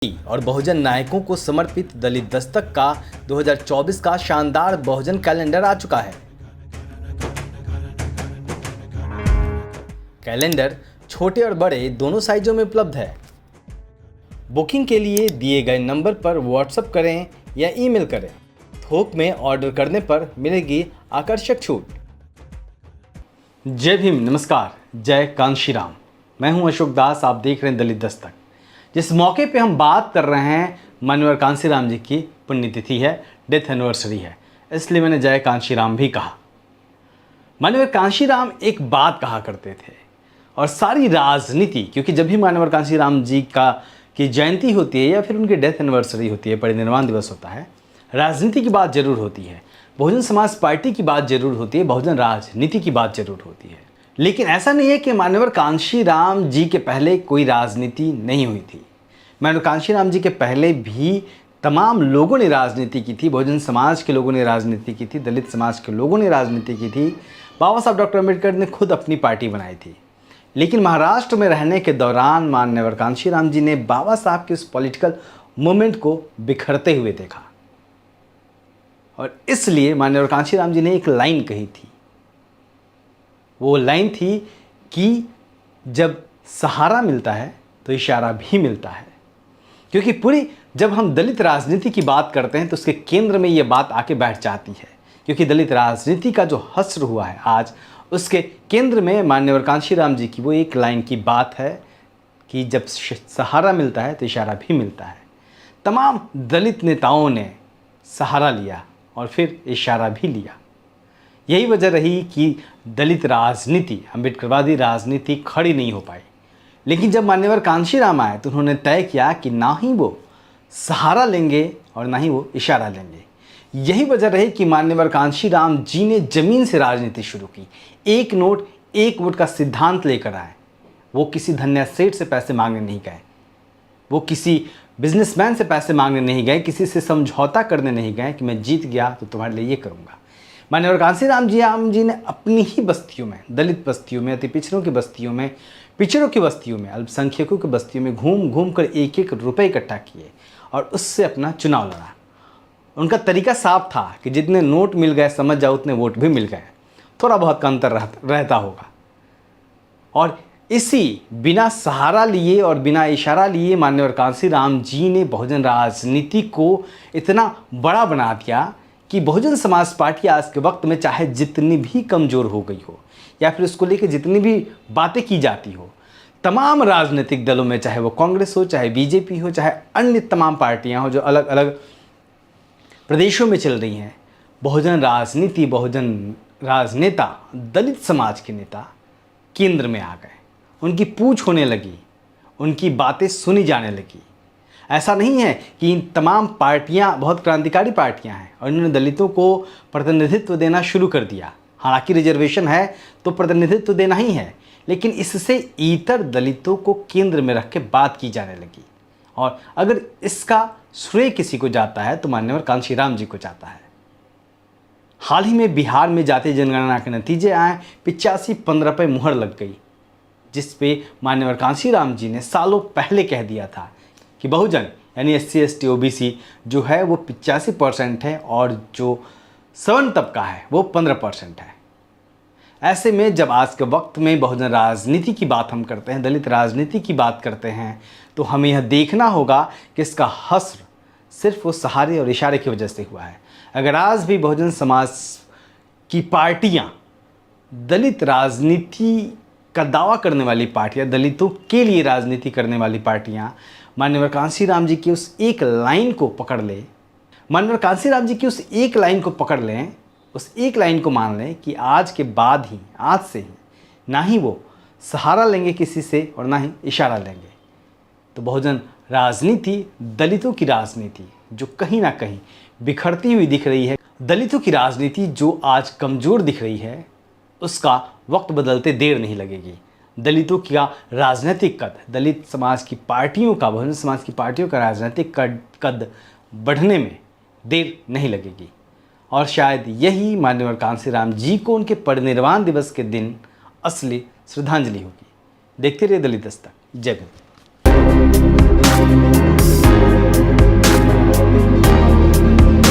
और बहुजन नायकों को समर्पित दलित दस्तक का 2024 का शानदार बहुजन कैलेंडर आ चुका है। कैलेंडर छोटे और बड़े दोनों साइजों में उपलब्ध है। बुकिंग के लिए दिए गए नंबर पर व्हाट्सएप करें या ईमेल करें। थोक में ऑर्डर करने पर मिलेगी आकर्षक छूट। जय भीम, नमस्कार, जय कांशी राम। मैं हूं अशोक दास, आप देख रहे हैं दलित दस्तक। जिस मौके पे हम बात कर रहे हैं माननीय कांशी राम जी की पुण्यतिथि है, डेथ एनिवर्सरी है, इसलिए मैंने जय कांशी राम भी कहा। माननीय कांशी राम एक बात कहा करते थे और सारी राजनीति, क्योंकि जब भी माननीय कांशी राम जी की जयंती होती है या फिर उनकी डेथ एनिवर्सरी होती है, परिनिर्वाण दिवस होता है, राजनीति की बात जरूर होती है, बहुजन समाज पार्टी की बात जरूर होती है, बहुजन राजनीति की बात जरूर होती है। लेकिन ऐसा नहीं है कि माननीय कांशी राम जी के पहले कोई राजनीति नहीं हुई थी। माननीय कांशी राम जी के पहले भी तमाम लोगों ने राजनीति की थी। बहुजन समाज के लोगों ने राजनीति की थी, दलित समाज के लोगों ने राजनीति की थी। बाबा साहब डॉक्टर अम्बेडकर ने खुद अपनी पार्टी बनाई थी। लेकिन महाराष्ट्र में रहने के दौरान माननीय कांशी राम जी ने बाबा साहब के उस पॉलिटिकल मूवमेंट को बिखरते हुए देखा और इसलिए माननीय कांशी राम जी ने एक लाइन कही थी। वो लाइन थी कि जब सहारा मिलता है तो इशारा भी मिलता है। क्योंकि पूरी जब हम दलित राजनीति की बात करते हैं तो उसके केंद्र में ये बात आके बैठ जाती है। क्योंकि दलित राजनीति का जो हश्र हुआ है आज, उसके केंद्र में माननीय कांशी राम जी की वो एक लाइन की बात है कि जब सहारा मिलता है तो इशारा भी मिलता है। तमाम दलित नेताओं ने सहारा लिया और फिर इशारा भी लिया। यही वजह रही कि दलित राजनीति, अम्बेडकरवादी राजनीति खड़ी नहीं हो पाई। लेकिन जब मान्यवर कांशी राम आए तो उन्होंने तय किया कि ना ही वो सहारा लेंगे और ना ही वो इशारा लेंगे। यही वजह रही कि मान्यवर कांशी राम जी ने जमीन से राजनीति शुरू की। एक नोट एक वोट का सिद्धांत लेकर आए। वो किसी धन्या सेठ से पैसे मांगने नहीं गए, वो किसी बिजनेसमैन से पैसे मांगने नहीं गए, किसी से समझौता करने नहीं गए कि मैं जीत गया तो तुम्हारे लिए ये करूँगा। माननीय कांशी राम जी ने अपनी ही बस्तियों में, दलित बस्तियों में, अति पिछड़ों की बस्तियों में, पिछड़ों की बस्तियों में, अल्पसंख्यकों की बस्तियों में घूम घूम कर एक एक रुपये इकट्ठा किए और उससे अपना चुनाव लड़ा। उनका तरीका साफ था कि जितने नोट मिल गए समझ जाओ उतने वोट भी मिल गए। थोड़ा बहुत का अंतर रहता होगा। और इसी बिना सहारा लिए और बिना इशारा लिए माननीय कांशी राम जी ने बहुजन राजनीति को इतना बड़ा बना दिया कि बहुजन समाज पार्टी आज के वक्त में चाहे जितनी भी कमज़ोर हो गई हो या फिर उसको लेकर जितनी भी बातें की जाती हो, तमाम राजनीतिक दलों में, चाहे वो कांग्रेस हो, चाहे बीजेपी हो, चाहे अन्य तमाम पार्टियां हो जो अलग अलग प्रदेशों में चल रही हैं, बहुजन राजनीति, बहुजन राजनेता, दलित समाज के नेता केंद्र में आ गए। उनकी पूछ होने लगी, उनकी बातें सुनी जाने लगी। ऐसा नहीं है कि इन तमाम पार्टियां बहुत क्रांतिकारी पार्टियां हैं और इन्होंने दलितों को प्रतिनिधित्व देना शुरू कर दिया। हालांकि रिजर्वेशन है तो प्रतिनिधित्व देना ही है, लेकिन इससे इतर दलितों को केंद्र में रख के बात की जाने लगी। और अगर इसका श्रेय किसी को जाता है तो माननीय कांशी राम जी को जाता है। हाल ही में बिहार में जातीय जनगणना के नतीजे आए, 85-15 पे मुहर लग गई, जिस पे माननीय कांशी राम जी ने सालों पहले कह दिया था कि बहुजन यानी SC ST OBC जो है वो 85% है और जो सवर्ण तबका है वो 15% है। ऐसे में जब आज के वक्त में बहुजन राजनीति की बात हम करते हैं, दलित राजनीति की बात करते हैं, तो हमें यह देखना होगा कि इसका हश्र सिर्फ वो सहारे और इशारे की वजह से हुआ है। अगर आज भी बहुजन समाज की पार्टियाँ, दलित राजनीति का दावा करने वाली पार्टियाँ, दलितों के लिए राजनीति करने वाली पार्टियाँ माननीय कांशी राम जी की उस एक लाइन को पकड़ ले, माननीय कांशी राम जी की उस एक लाइन को पकड़ लें, उस एक लाइन को मान लें कि आज के बाद ही, आज से ही ना ही वो सहारा लेंगे किसी से और ना ही इशारा लेंगे, तो बहुजन राजनीति, दलितों की राजनीति जो कहीं ना कहीं बिखरती हुई दिख रही है, दलितों की राजनीति जो आज कमज़ोर दिख रही है, उसका वक्त बदलते देर नहीं लगेगी। दलितों का राजनीतिक कद, दलित समाज की पार्टियों का, बहुजन समाज की पार्टियों का राजनीतिक कद बढ़ने में देर नहीं लगेगी। और शायद यही माननीय कांशी राम जी को उनके परिनिर्वाण दिवस के दिन असली श्रद्धांजलि होगी। देखते रहिए दलित दस्तक। जय हिंद।